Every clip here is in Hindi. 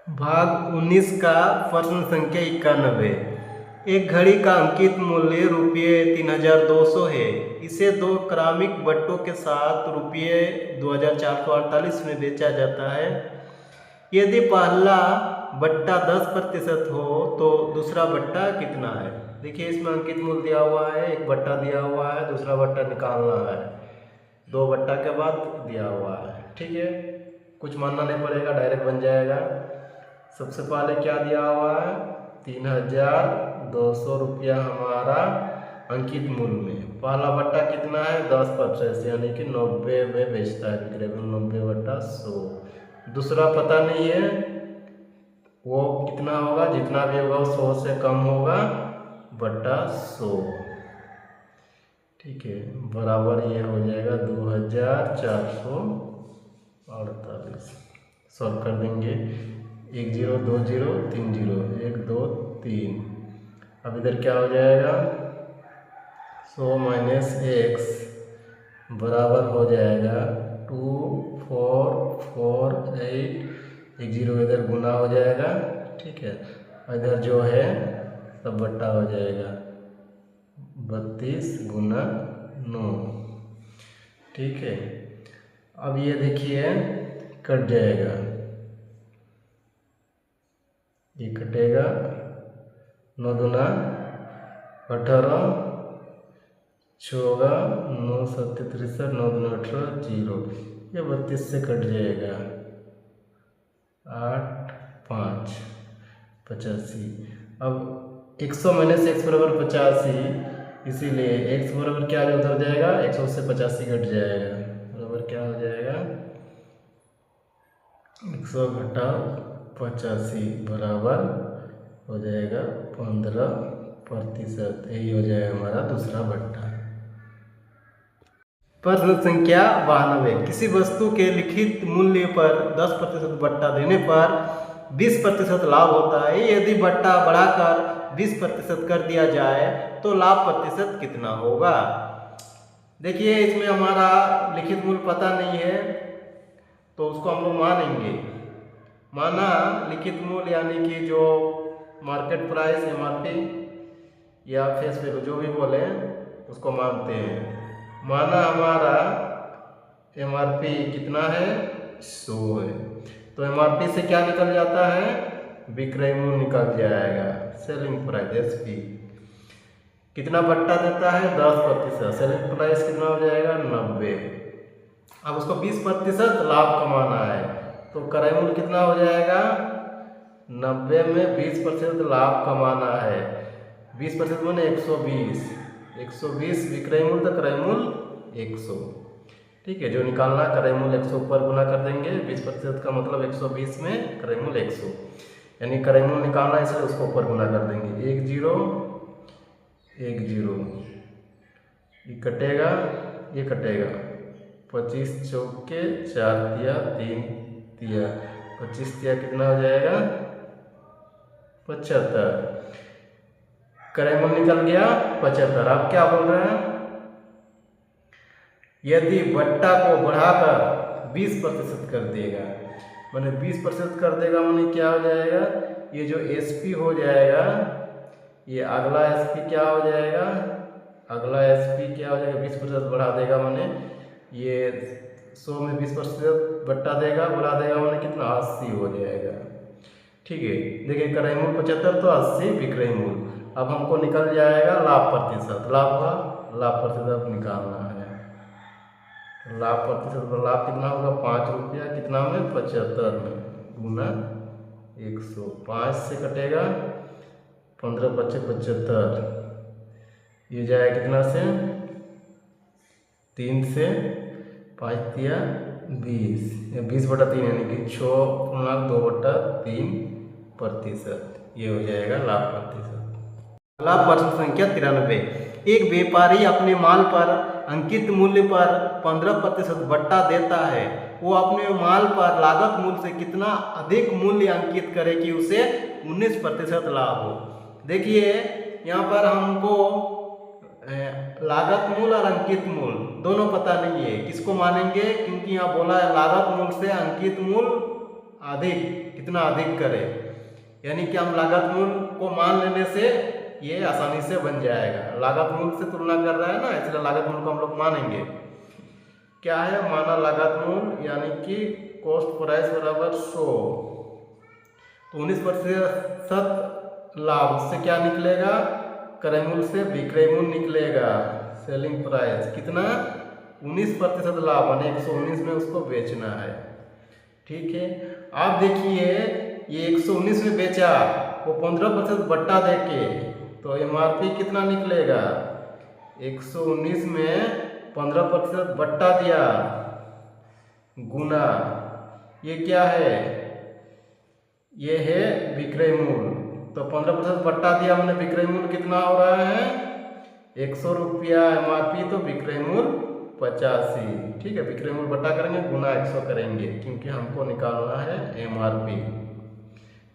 भाग 19 का प्रश्न संख्या 91। एक घड़ी का अंकित मूल्य ₹3200 है। इसे दो क्रमिक बट्टों के साथ ₹2448 में बेचा जाता है। यदि पहला बट्टा 10% हो तो दूसरा बट्टा कितना है। देखिए इसमें अंकित मूल्य दिया हुआ है, एक बट्टा दिया हुआ है, दूसरा बट्टा निकालना है, दो बट्टा के बाद दिया हुआ है। ठीक है, कुछ मानना नहीं पड़ेगा, डायरेक्ट बन जाएगा। सबसे पहले क्या दिया हुआ है, 3200 रुपया हमारा अंकित मूल्य में। पहला बट्टा कितना है, 10%, यानी कि 90 में बेचता है, विक्रय मूल्य 90/100। दूसरा पता नहीं है, वो कितना होगा, जितना भी होगा 100 से कम होगा बट्टा 100। ठीक है, बराबर ये हो जाएगा 2448। सॉल्व कर देंगे, 1 0 2 0 3 0 1 2 3। अब इधर क्या हो जाएगा, 100 - x बराबर हो जाएगा 2448। 1 0 इधर गुना हो जाएगा। ठीक है, इधर जो है सब बट्टा हो जाएगा 32 गुना 9। ठीक है, अब ये देखिए कट जाएगा, ये कटेगा, 9 दूना 18, 6 9 7 63, 9 दूना 18, 0। ये 32 से कट जाएगा, 8 5 85। अब 100 - x बराबर 85, इसीलिए x बराबर क्या उधर जाएगा, 100 से 85 घट जाएगा, बराबर क्या हो जाएगा, 100 घटाओ 85 बराबर हो जाएगा 15%। यही हो जाएगा हमारा दूसरा बट्टा। प्रश्न संख्या 92। किसी वस्तु के लिखित मूल्य पर 10% बट्टा देने पर 20% लाभ होता है। यदि बट्टा बढ़ाकर 20% कर दिया जाए तो लाभ प्रतिशत कितना होगा। देखिए इसमें हमारा लिखित मूल्य पता नहीं है, तो उसको हम लोग मानेंगे। माना लिखित मूल्य यानी कि जो मार्केट प्राइस MRP या फेस वैल्यू जो भी बोले उसको मानते हैं। माना हमारा MRP कितना है, 100 है, तो MRP से क्या निकल जाता है, विक्रय मूल्य निकल जाएगा, सेलिंग प्राइस SP। कितना बट्टा देता है, 10%, सेलिंग प्राइस कितना हो जाएगा, 90। अब उसको 20% लाभ कमाना है, तो क्रय मूल्य कितना हो जाएगा, 90 में 20% लाभ कमाना है। 20% माने 120, 120 विक्रय मूल्य तो क्रय मूल्य 100। ठीक है, जो निकालना क्रय मूल्य 100 ऊपर गुना कर देंगे, 20% का मतलब 120 में क्रय मूल्य 100, यानी क्रय मूल्य निकालना है, इसलिए उसको ऊपर गुना कर देंगे। 1 0 1 0, ये कटेगा, ये कटेगा, 25 चौके 4 तिया 3 तिया, 25 तिया कितना हो जाएगा, 75। क्रय मूल्य निकल गया 75। अब क्या बोल रहे हैं, यदि बट्टा को बढ़ाकर 20% कर देगा, माने 20% कर देगा, माने क्या हो जाएगा, ये जो SP हो जाएगा, ये अगला SP क्या हो जाएगा, अगला SP क्या हो जाएगा, 20% बढ़ा देगा, माने ये 100 में 20% बट्टा देगा, बढ़ा देगा, माने कितना, 80 हो जाएगा। ठीक है, देखिए क्रय मूल्य 75 तो 80 विक्रय मूल्य। अब हमको निकल जाएगा लाभ प्रतिशत, लाभ का लाभ प्रतिशत निकालना है। लाभ प्रतिशत, लाभ कितना होगा, 5 रुपया, कितना में, 75 में, गुना 100। 5 से कटेगा, 15 × 5 = 75, ये जाएगा कितना से, 3 से 5 तिया 20, 20/3 यानी कि 6.2/3%। ये हो जाएगा लाभ प्रतिशत। अगला प्रश्न संख्या 93। एक व्यापारी अपने माल पर अंकित मूल्य पर 15% बट्टा देता है। वो अपने माल पर लागत मूल्य से कितना अधिक मूल्य अंकित करे कि उसे 19% लाभ हो। देखिए यहाँ पर हमको लागत मूल्य और अंकित मूल्य दोनों पता नहीं है, किसको मानेंगे, क्योंकि यहाँ बोला है लागत मूल्य से अंकित मूल्य अधिक, कितना अधिक करें, यानी कि हम लागत मूल्य को मान लेने से ये आसानी से बन जाएगा। लागत मूल्य से तुलना कर रहा है ना, इसलिए लागत मूल्य को हम लोग मानेंगे। क्या है, माना लागत मूल्य यानी कि कॉस्ट प्राइस बराबर 100, तो 19% लाभ से क्या निकलेगा, क्रय मूल्य से विक्रय मूल्य निकलेगा। सेलिंग प्राइस कितना, 19% लाभ, यानी 119 में उसको बेचना है। ठीक है, आप देखिए ये 119 में बेचा, वो 15% बट्टा देके, तो एमआरपी कितना निकलेगा, 119 में 15% बट्टा दिया गुना, ये क्या है, ये है विक्रय मूल्य। तो 15% बट्टा दिया हमने, विक्रय मूल्य कितना हो रहा है, 100 रुपया एमआरपी, तो विक्रय मूल्य 85। ठीक है, विक्रय मूल्य बट्टा करेंगे गुना 100 करेंगे, क्योंकि हमको निकालना है एमआरपी।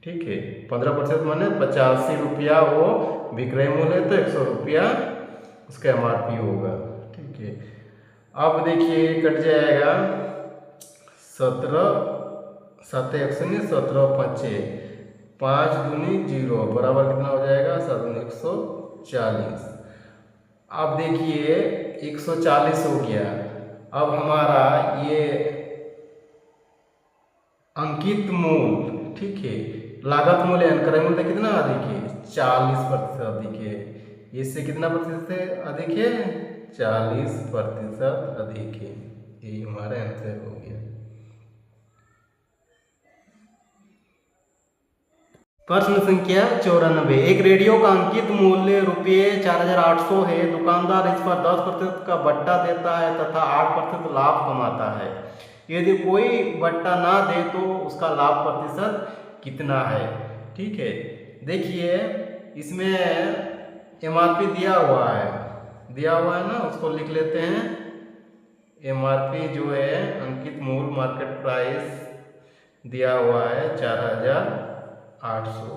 ठीक है, 15% माने 85 रुपया वो विक्रय मूल्य है, तो 100 रुपया उसका एमआरपी होगा। ठीक है, अब देखिए कट जाएगा 17 7 119 17 5 5 दूनी 0 बराबर कितना हो जाएगा, 7 140। अब देखिए 140 हो गया। अब हमारा ये अंकित मूल्य, ठीक है, लागत मूल्य क्रय मूल्य कितना अधिक है, 40% अधिक है। इससे कितना प्रतिशत अधिक है, 40% अधिक है। ये हमारा आंसर हो गया। प्रश्न संख्या 94, एक रेडियो का अंकित मूल्य ₹4800 है। दुकानदार इस पर 10% का बट्टा देता है तथा 8% लाभ कमाता है। यदि कोई बट्टा ना दे तो उसका लाभ प्रतिशत कितना है। ठीक है, देखिए इसमें एमआरपी दिया हुआ है ना, उसको लिख लेते हैं। एमआरपी जो है अंकित मूल्य मार्केट प्राइस दिया हुआ है 4800।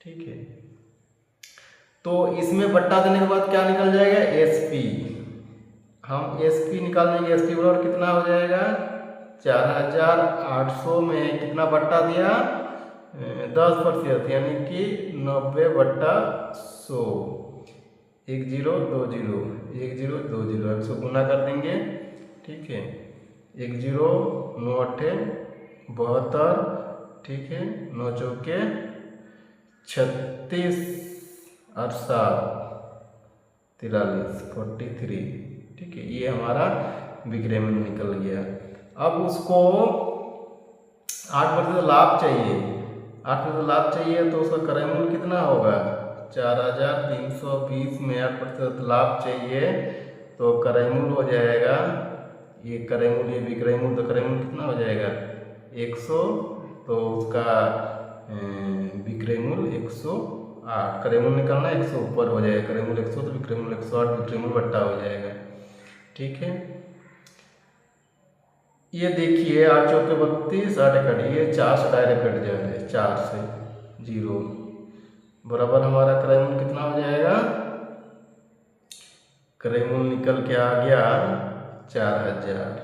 ठीक है, तो इसमें बट्टा देने के बाद क्या निकल जाएगा, एसपी। हम एसपी निकाल देंगे, एसपी बराबर कितना हो जाएगा, 4800 में कितना बट्टा दिया, 10%, यानी कि 90/100, 1020 1020, 100 गुना कर देंगे। ठीक है, 10 9 8 72, ठीक है, 9 चौके 36 और 7 43 43। ठीक है, ये हमारा विक्रय मूल्य निकल गया। अब उसको 8% लाभ चाहिए, 8% लाभ चाहिए, तो उसका क्रय मूल्य कितना होगा, 4320 में 8% लाभ चाहिए, तो क्रय मूल्य हो जाएगा, ये क्रय मूल्य विक्रय मूल्य, तो क्रय मूल्य कितना हो जाएगा 100, तो उसका विक्रय मूल्य 108। क्रय मूल्य निकालना 100 ऊपर हो जाएगा, क्रय मूल्य 100 तो विक्रय मूल्य 108, विक्रय मूल्य बट्टा हो जाएगा। ठीक है, ये देखिए 8 चौके 32 8 कट, ये 4 से डायरेक्ट कट जाएगा, 4 से 0 बराबर हमारा क्रय मूल्य कितना हो जाएगा, क्रय मूल्य निकल के आ गया 4000।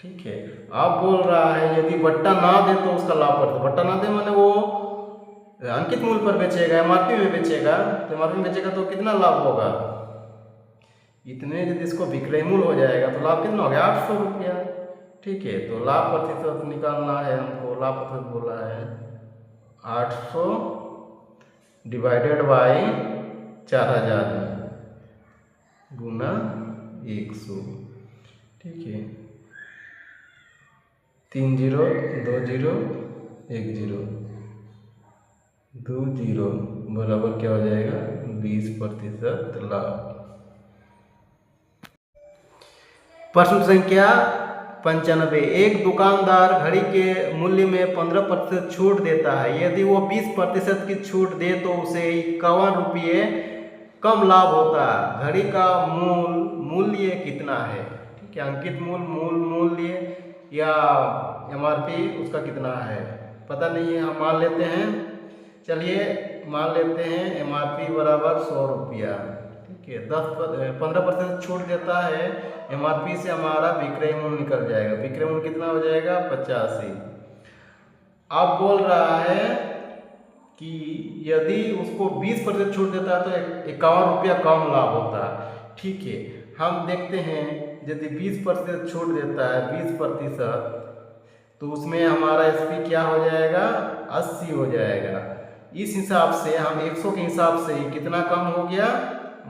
ठीक है, आप बोल रहा है यदि बट्टा ना दे तो उसका लाभ पड़ता, बट्टा ना दे माने वो अंकित मूल्य पर बेचेगा, एमआरपी में बेचेगा, तो एमआरपी में बेचेगा तो कितना लाभ होगा, इतने यदि इसको विक्रय मूल्य हो जाएगा तो लाभ कितना हो गया, 800 रुपया। ठीक है, तो लाभ प्रतिशत निकालना है हमको, लाभ प्रतिशत बोला है 800 डिवाइडेड बाई 4000 गुना 100। ठीक है, 3 0 2 0 1 0 2 0 बराबर क्या हो जाएगा, 20% लाभ। प्रश्न संख्या 95, एक दुकानदार घड़ी के मूल्य में 15% छूट देता है। यदि वो 20% की छूट दे तो उसे 51 रुपये कम लाभ होता है। घड़ी का मूल्य कितना है। ठीक है, अंकित मूल्य या एमआरपी उसका कितना है पता नहीं है, हम मान लेते हैं। चलिए मान लेते हैं एमआरपी बराबर 100 रुपया। ठीक ठीक है, 15% छूट देता है, MRP से हमारा विक्रय मूल्य निकल जाएगा। विक्रय मूल्य कितना हो जाएगा? 85। अब बोल रहा है कि यदि उसको 20% छूट देता है तो 51 रुपया कम लाभ होता है। ठीक है, हम देखते हैं यदि 20% छूट देता है 20%, तो उसमें हमारा SP क्या हो जाएगा? 80 हो जाएगा। इस हिसाब से हम 100 के हिसाब से ही कितना कम हो गया?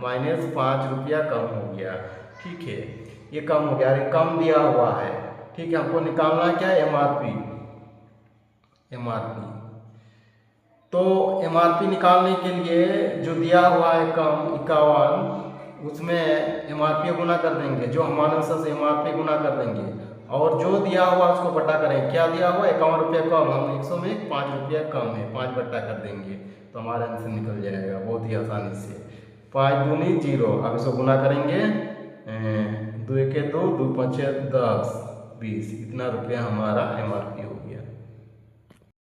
-5 रुपया कम हो गया। ठीक है, ये कम हो गया, ये कम दिया हुआ है। ठीक है, हमको निकालना क्या है? MRP। तो MRP निकालने के लिए जो दिया हुआ है कम 51, उसमें MRP गुना कर देंगे, जो हमारे अनुसार से MRP गुना कर देंगे, और जो दिया हुआ उसको बटा करेंगे। क्या दिया हुआ? 51 रुपया कम, हम 100 में 5 रुपया कम है, 5 बट्टा कर देंगे तो हमारा आंसर निकल जाएगा बहुत ही आसानी से। 5 दूनी 0, अब इसको गुना करेंगे, 2 1 2, 2 5 10, 20, इतना रुपया हमारा MRP